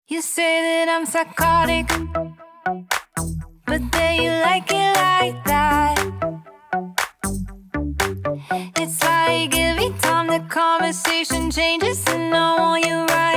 You say that I'm psychotic, but then you like it like that. It's like every time the conversation changes and I want you right